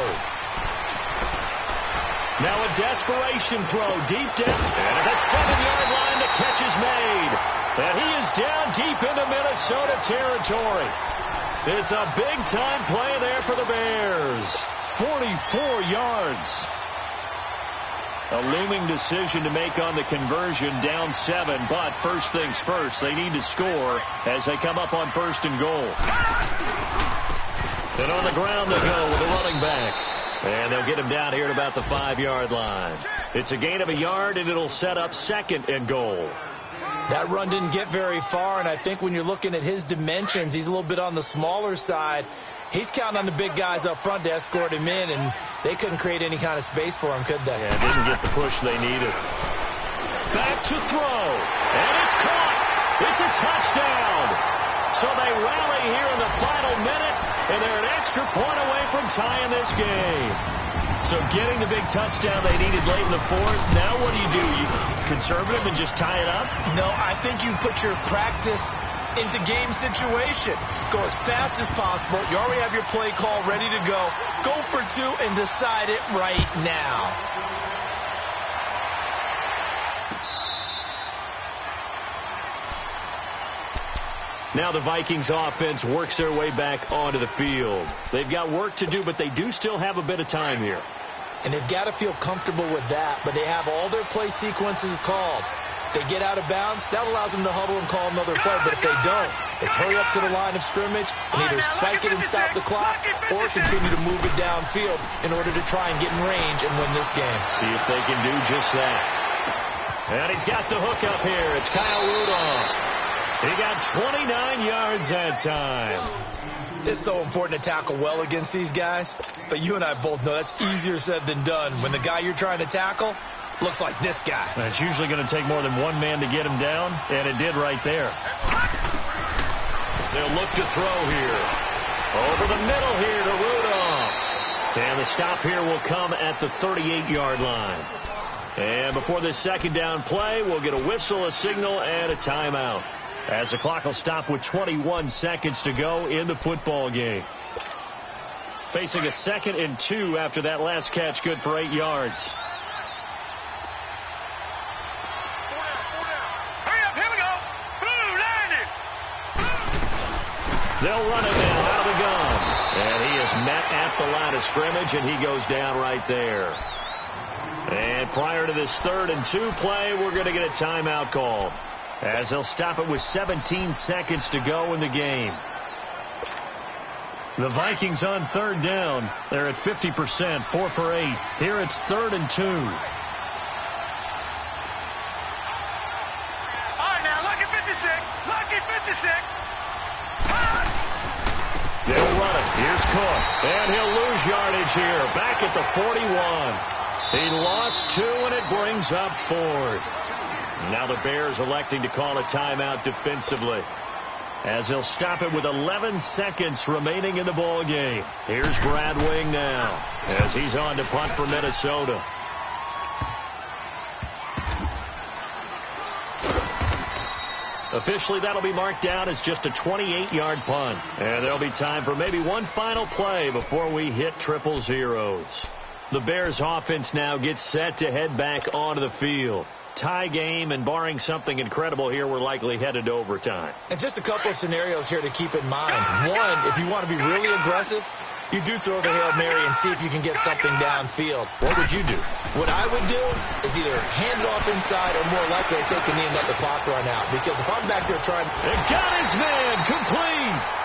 Now a desperation throw, deep down, and at the 7-yard line, the catch is made. And he is down deep into Minnesota territory. It's a big-time play there for the Bears. 44 yards. A looming decision to make on the conversion, down 7, but first things first, they need to score as they come up on 1st and goal. And on the ground they go with the running back. And they'll get him down here at about the 5-yard line. It's a gain of a yard, and it'll set up 2nd and goal. That run didn't get very far, and I think when you're looking at his dimensions, he's a little bit on the smaller side. He's counting on the big guys up front to escort him in, and they couldn't create any kind of space for him, could they? Yeah, didn't get the push they needed. Back to throw, and it's caught. It's a touchdown. So they rally here in the final minute, and they're an extra point away from tying this game. So getting the big touchdown they needed late in the fourth. Now what do? You conservative and just tie it up? No, I think you put your practice into game situation. Go as fast as possible. You already have your play call ready to go. Go for two and decide it right now. Now the Vikings offense works their way back onto the field. They've got work to do, but they do still have a bit of time here. And they've got to feel comfortable with that, but they have all their play sequences called. They get out of bounds, that allows them to huddle and call another play, but if they don't, it's hurry up to the line of scrimmage and either spike it and stop the clock or continue to move it downfield in order to try and get in range and win this game. See if they can do just that. And he's got the hook up here. It's Kyle Rudolph. He got 29 yards that time. It's so important to tackle well against these guys, but you and I both know that's easier said than done when the guy you're trying to tackle looks like this guy. And it's usually going to take more than one man to get him down, and it did right there. They'll look to throw here. Over the middle here to Rudolph. And the stop here will come at the 38-yard line. And before this second down play, we'll get a whistle, a signal, and a timeout, as the clock will stop with 21 seconds to go in the football game. Facing a 2nd and 2 after that last catch, good for 8 yards. Hurry up, here we go. Blue, landed. They'll run it now out of the gun. And he is met at the line of scrimmage, and he goes down right there. And prior to this 3rd and 2 play, we're going to get a timeout called, as they'll stop it with 17 seconds to go in the game. The Vikings on 3rd down. They're at 50%, 4 for 8. Here it's 3rd and 2. All right, now, lucky 56. Lucky 56. They'll run it. Here's Cook. And he'll lose yardage here. Back at the 41. He lost 2, and it brings up 4th. Now the Bears electing to call a timeout defensively, as they'll stop it with 11 seconds remaining in the ball game. Here's Brad Wing now, as he's on to punt for Minnesota. Officially, that'll be marked down as just a 28-yard punt. And there'll be time for maybe one final play before we hit triple zeros. The Bears offense now gets set to head back onto the field. Tie game, and barring something incredible here, we're likely headed to overtime. And just a couple of scenarios here to keep in mind. One, if you want to be really aggressive, you do throw the Hail Mary and see if you can get something downfield. What would you do? What I would do is either hand it off inside or more likely I take a knee and let the clock run out. Because if I'm back there trying... It got his man complete.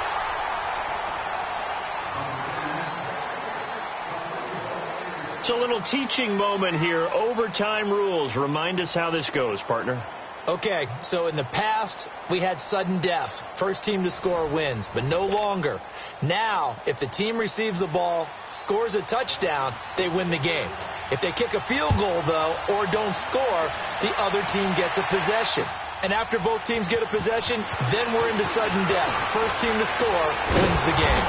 It's a little teaching moment here. Overtime rules. Remind us how this goes, partner. Okay, so in the past, we had sudden death. First team to score wins, but no longer. Now, if the team receives the ball, scores a touchdown, they win the game. If they kick a field goal, though, or don't score, the other team gets a possession. And after both teams get a possession, then we're into sudden death. First team to score wins the game.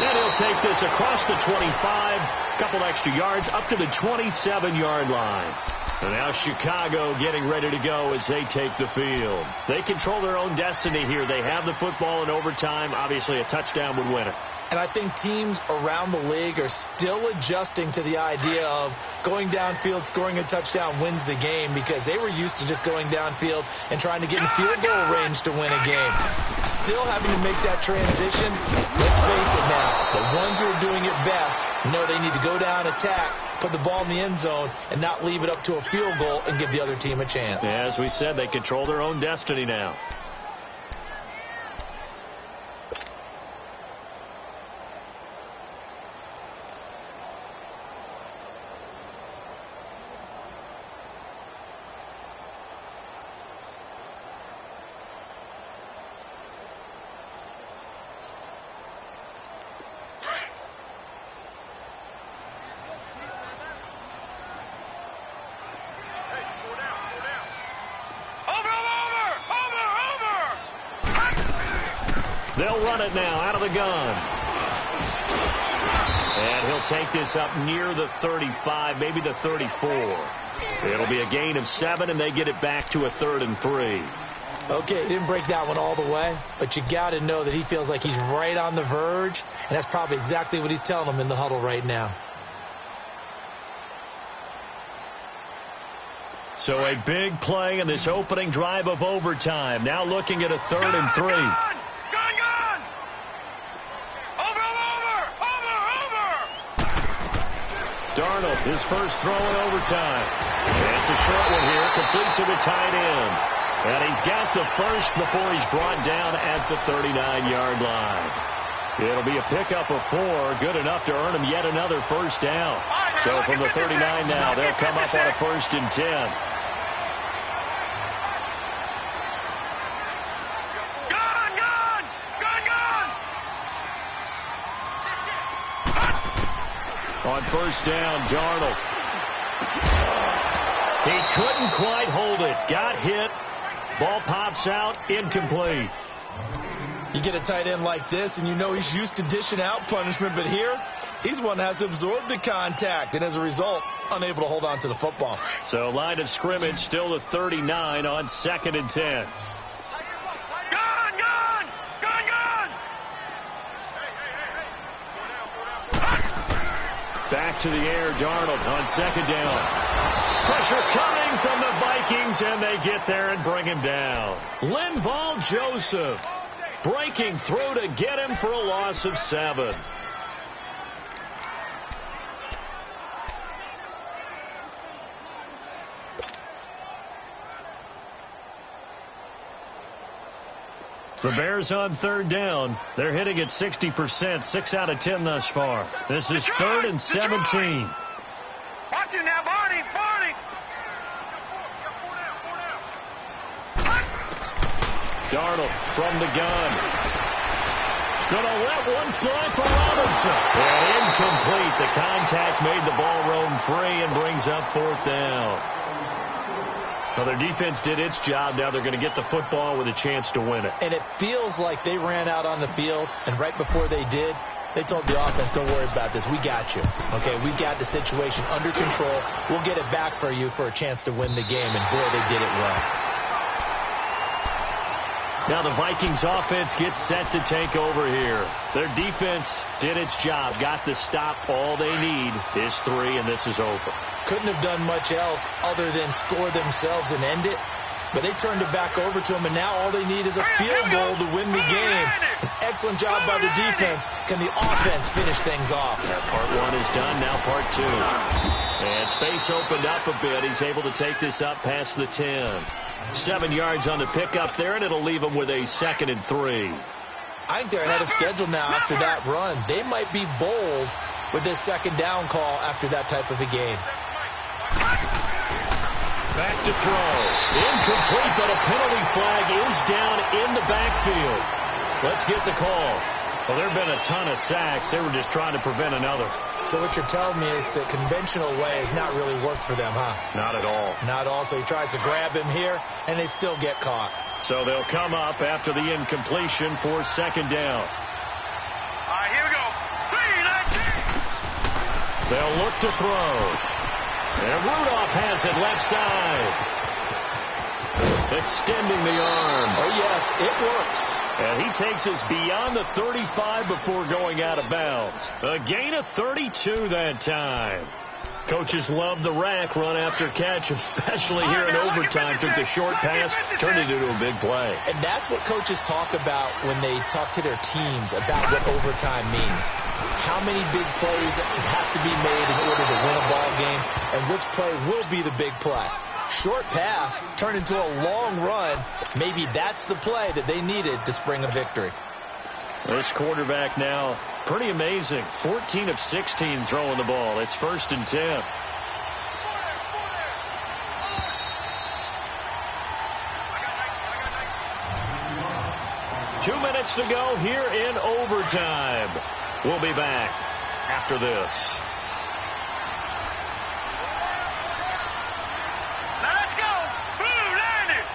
And he'll take this across the 25, a couple extra yards, up to the 27-yard line. And now Chicago getting ready to go as they take the field. They control their own destiny here. They have the football in overtime. Obviously, a touchdown would win it. And I think teams around the league are still adjusting to the idea of going downfield, scoring a touchdown wins the game, because they were used to just going downfield and trying to get in field goal range to win a game. Still having to make that transition. Let's face it now, the ones who are doing it best know they need to go down, attack, put the ball in the end zone, and not leave it up to a field goal and give the other team a chance. Yeah, as we said, they control their own destiny now. They'll run it now out of the gun. And he'll take this up near the 35, maybe the 34. It'll be a gain of 7, and they get it back to a 3rd and 3. Okay, he didn't break that one all the way, but you got to know that he feels like he's right on the verge, and that's probably exactly what he's telling them in the huddle right now. So a big play in this opening drive of overtime. Now looking at a 3rd and 3. Gone! Over! Darnold, his first throw in overtime. And it's a short one here, complete to the tight end. And he's got the first before he's brought down at the 39-yard line. It'll be a pickup of 4, good enough to earn him yet another first down. So from the 39 now, they'll come up on a 1st and 10. On first down, Darnold. He couldn't quite hold it. Got hit. Ball pops out. Incomplete. You get a tight end like this, and you know he's used to dishing out punishment, but here, he's one that has to absorb the contact, and as a result, unable to hold on to the football. So line of scrimmage still the 39 on 2nd and 10. Back to the air, Darnold on 2nd down. Pressure coming from the Vikings, and they get there and bring him down. Linval Joseph breaking through to get him for a loss of 7. The Bears on 3rd down. They're hitting at 60%, 6 out of 10 thus far. This is 3rd and 17. Watch him now, Barney. Darnold from the gun. Gonna let one fly for Robinson. And incomplete. The contact made the ball roam free and brings up 4th down. Well, their defense did its job. Now they're going to get the football with a chance to win it. And it feels like they ran out on the field, and right before they did, they told the offense, don't worry about this. We got you. Okay, we've got the situation under control. We'll get it back for you for a chance to win the game, and boy, they did it well. Now the Vikings offense gets set to take over here. Their defense did its job, got the stop. All they need is 3, and this is over. Couldn't have done much else other than score themselves and end it. But they turned it back over to them, and now all they need is a field goal to win the game. An excellent job by the defense. Can the offense finish things off? That part 1 is done, now part 2. And space opened up a bit. He's able to take this up past the 10. 7 yards on the pickup there, and it'll leave him with a 2nd and 3. I think they're ahead of schedule now after that run. They might be bold with this 2nd down call after that type of a game. Back to throw. Incomplete, but a penalty flag is down in the backfield. Let's get the call. Well, there have been a ton of sacks. They were just trying to prevent another. So what you're telling me is the conventional way has not really worked for them, huh? Not at all. Not all. So he tries to grab him here, and they still get caught. So they'll come up after the incompletion for 2nd down. All right, here we go. 3, 19. They'll look to throw. And Rudolph has it left side. Extending the arm. Oh, yes, it works. And he takes us beyond the 35 before going out of bounds. A gain of 32 that time. Coaches love the rack run after catch, especially here in overtime. Took the short pass, turned it into a big play. And that's what coaches talk about when they talk to their teams about what overtime means. How many big plays have to be made in order to win a ball game, and which play will be the big play. Short pass turned into a long run. Maybe that's the play that they needed to spring a victory. This quarterback now, pretty amazing. 14 of 16 throwing the ball. It's 1st and 10. Two minutes to go here in overtime. We'll be back after this. Let's go. Blue landed.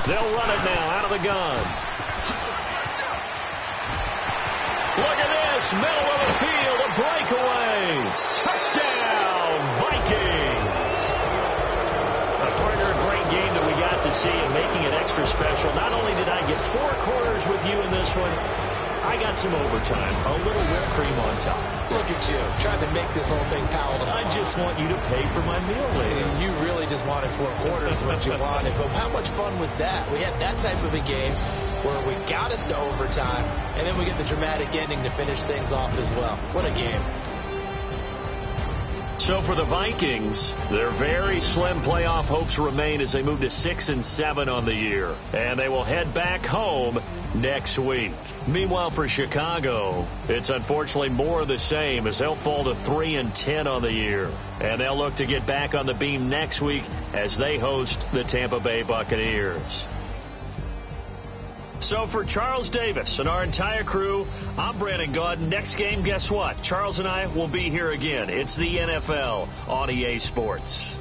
They'll run it now out of the gun. Look at this, middle of the field. see, and making it extra special, not only did I get 4 quarters with you in this one, I got some overtime, a little whipped cream on top. Look at you, trying to make this whole thing palatable. I just want you to pay for my meal later. And you really just wanted 4 quarters what you wanted. But how much fun was that? We had that type of a game where we got us to overtime, and then we get the dramatic ending to finish things off as well. What a game. So for the Vikings, their very slim playoff hopes remain as they move to 6-7 on the year. And they will head back home next week. Meanwhile, for Chicago, it's unfortunately more of the same as they'll fall to 3-10 on the year. And they'll look to get back on the beam next week as they host the Tampa Bay Buccaneers. So for Charles Davis and our entire crew, I'm Brandon Gaudin. Next game, guess what? Charles and I will be here again. It's the NFL on EA Sports.